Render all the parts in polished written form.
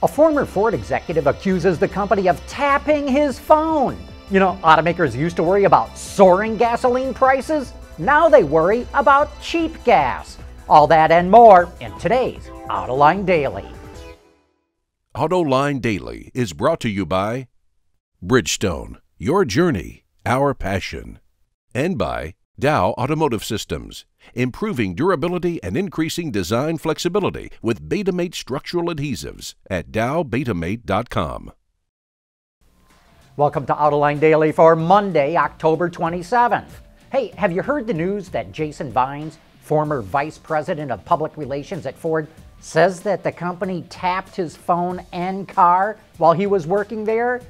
A former Ford executive accuses the company of tapping his phone. You know, automakers used to worry about soaring gasoline prices. Now they worry about cheap gas. All that and more in today's Autoline Daily. Autoline Daily is brought to you by Bridgestone, your journey, our passion, and by Dow Automotive Systems, improving durability and increasing design flexibility with Betamate structural adhesives at dowbetamate.com. Welcome to Autoline Daily for Monday, October 27th. Hey, have you heard the news that Jason Vines, former vice president of public relations at Ford, says that the company tapped his phone and car while he was working there?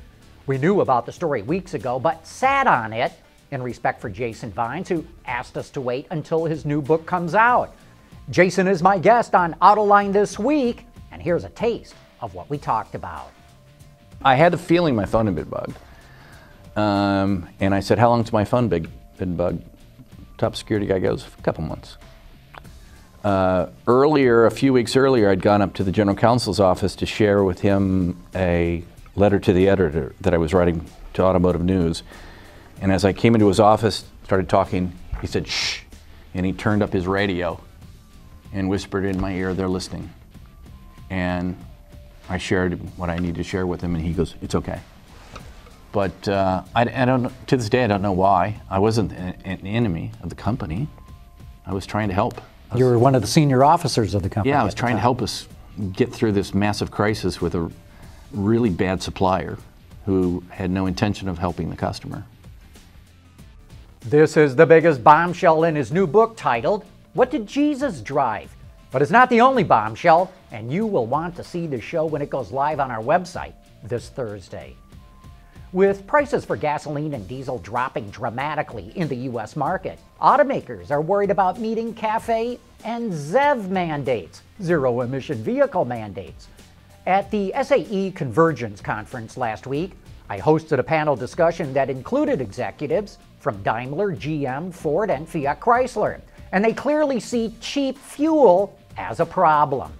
We knew about the story weeks ago, but sat on it in respect for Jason Vines, who asked us to wait until his new book comes out. Jason is my guest on Autoline this week, and here's a taste of what we talked about. I had a feeling my phone had been bugged. And I said, how long's my phone been bugged? Top security guy goes, a couple months. A few weeks earlier, I'd gone up to the general counsel's office to share with him a letter to the editor that I was writing to Automotive News. And as I came into his office, started talking, he said, shh, and he turned up his radio and whispered in my ear, they're listening. And I shared what I needed to share with him, and he goes, it's okay. But I don't, to this day, I don't know why. I wasn't an enemy of the company. I was trying to help. You were one of the senior officers of the company. Yeah, I was trying to help us get through this massive crisis with a really bad supplier who had no intention of helping the customer. This is the biggest bombshell in his new book titled, What Did Jesus Drive? But it's not the only bombshell, and you will want to see the show when it goes live on our website this Thursday. With prices for gasoline and diesel dropping dramatically in the U.S. market, automakers are worried about meeting CAFE and ZEV mandates, zero-emission vehicle mandates. At the SAE Convergence Conference last week, I hosted a panel discussion that included executives from Daimler, GM, Ford, and Fiat Chrysler, and they clearly see cheap fuel as a problem.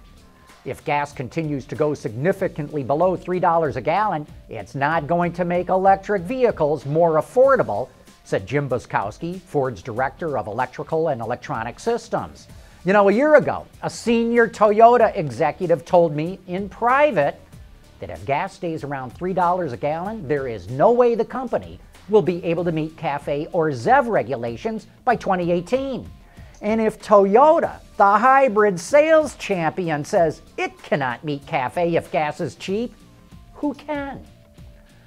If gas continues to go significantly below $3 a gallon, it's not going to make electric vehicles more affordable, said Jim Buskowski, Ford's Director of Electrical and Electronic Systems. You know, a year ago, a senior Toyota executive told me in private that if gas stays around $3 a gallon, there is no way the company will be able to meet CAFE or ZEV regulations by 2018. And if Toyota, the hybrid sales champion, says it cannot meet CAFE if gas is cheap, who can?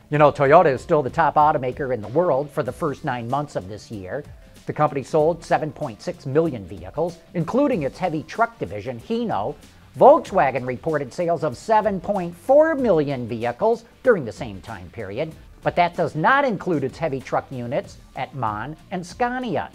You know, Toyota is still the top automaker in the world for the first 9 months of this year. The company sold 7.6 million vehicles, including its heavy truck division, Hino. Volkswagen reported sales of 7.4 million vehicles during the same time period, but that does not include its heavy truck units at MAN and Scania.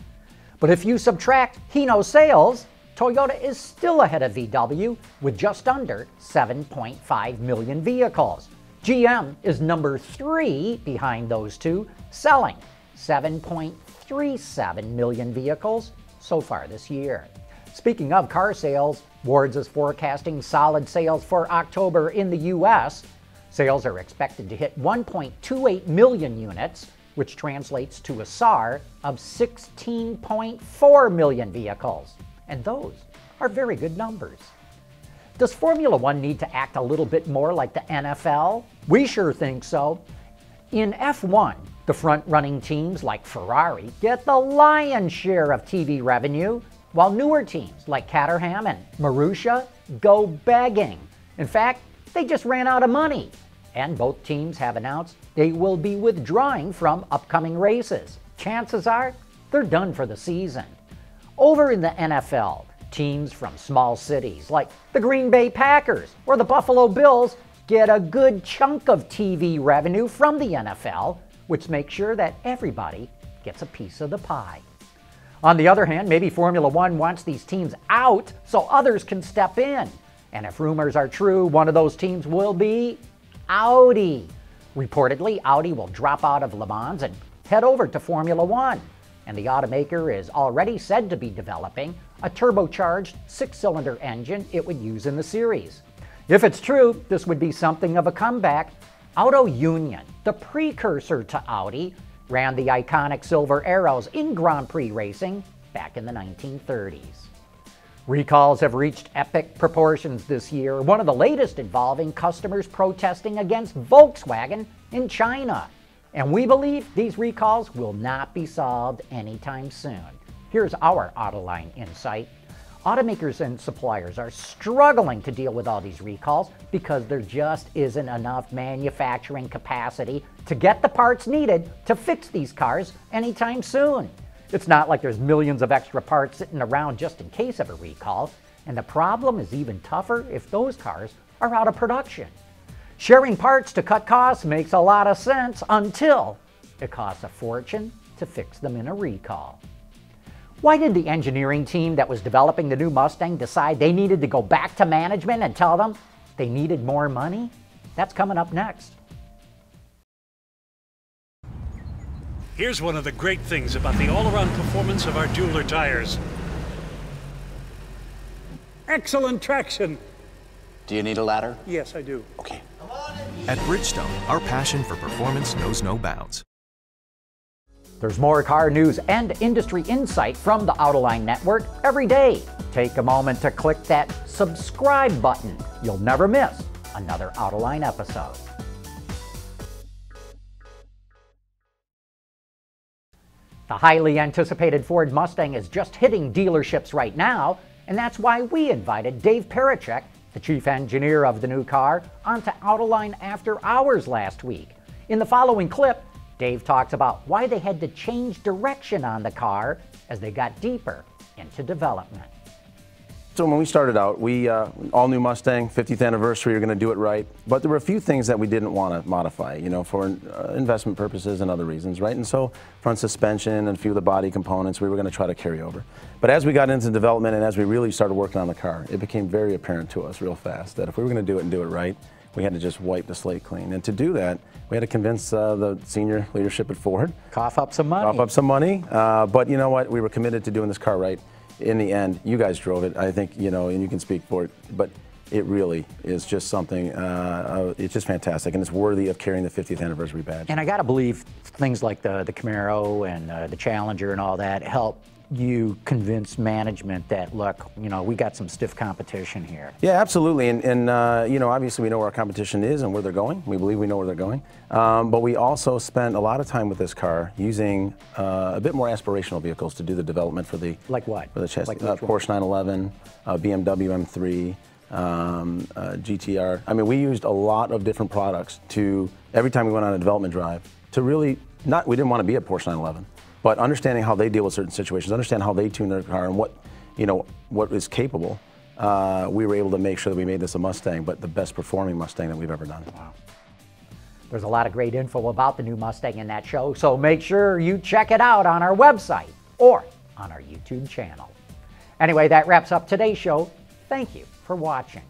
But if you subtract Hino sales, Toyota is still ahead of VW with just under 7.5 million vehicles. GM is number 3 behind those two, selling 7.37 million vehicles so far this year. Speaking of car sales, Wards is forecasting solid sales for October in the U.S. Sales are expected to hit 1.28 million units, which translates to a SAAR of 16.4 million vehicles. And those are very good numbers. Does Formula One need to act a little bit more like the NFL? We sure think so. In F1, the front-running teams like Ferrari get the lion's share of TV revenue, while newer teams like Caterham and Marussia go begging. In fact, they just ran out of money. And both teams have announced they will be withdrawing from upcoming races. Chances are they're done for the season. Over in the NFL, teams from small cities like the Green Bay Packers or the Buffalo Bills get a good chunk of TV revenue from the NFL, which makes sure that everybody gets a piece of the pie. On the other hand, maybe Formula One wants these teams out so others can step in. And if rumors are true, one of those teams will be Audi. Reportedly, Audi will drop out of Le Mans and head over to Formula One. And the automaker is already said to be developing a turbocharged 6-cylinder engine it would use in the series. If it's true, this would be something of a comeback. Auto Union, the precursor to Audi, ran the iconic Silver Arrows in Grand Prix racing back in the 1930s. Recalls have reached epic proportions this year, one of the latest involving customers protesting against Volkswagen in China. And we believe these recalls will not be solved anytime soon. Here's our Autoline insight. Automakers and suppliers are struggling to deal with all these recalls because there just isn't enough manufacturing capacity to get the parts needed to fix these cars anytime soon. It's not like there's millions of extra parts sitting around just in case of a recall, and the problem is even tougher if those cars are out of production. Sharing parts to cut costs makes a lot of sense until it costs a fortune to fix them in a recall. Why did the engineering team that was developing the new Mustang decide they needed to go back to management and tell them they needed more money? That's coming up next. Here's one of the great things about the all-around performance of our Jeweler tires. Excellent traction. Do you need a ladder? Yes, I do. Okay. At Bridgestone, our passion for performance knows no bounds. There's more car news and industry insight from the Autoline Network every day. Take a moment to click that subscribe button. You'll never miss another Autoline episode. The highly anticipated Ford Mustang is just hitting dealerships right now, and that's why we invited Dave Pericek, the chief engineer of the new car, onto Autoline After Hours last week. In the following clip, Dave talks about why they had to change direction on the car as they got deeper into development. So when we started out, we all new Mustang, 50th anniversary, we're going to do it right. But there were a few things that we didn't want to modify, you know, for investment purposes and other reasons, right? And so front suspension and a few of the body components we were going to try to carry over. But as we got into development and as we really started working on the car, it became very apparent to us real fast that if we were going to do it and do it right, we had to just wipe the slate clean. And to do that, we had to convince the senior leadership at Ford. Cough up some money. Cough up some money. But you know what? We were committed to doing this car right. In the end, you guys drove it, I think, you know, and you can speak for it, but it really is just something, it's just fantastic, and it's worthy of carrying the 50th anniversary badge. And I got to believe things like the Camaro and the Challenger and all that help you convince management that, look, you know, we got some stiff competition here. Yeah, absolutely, and you know, obviously we know where our competition is and where they're going. We believe we know where they're going, but we also spent a lot of time with this car using a bit more aspirational vehicles to do the development for the like what? For the chassis, like Porsche 911, BMW M3, GTR. I mean, we used a lot of different products to every time we went on a development drive to really not. We didn't want to be a Porsche 911. But understanding how they deal with certain situations, understand how they tune their car and what, you know, what is capable, we were able to make sure that we made this a Mustang, but the best performing Mustang that we've ever done. Wow. There's a lot of great info about the new Mustang in that show, so make sure you check it out on our website or on our YouTube channel. Anyway, that wraps up today's show. Thank you for watching.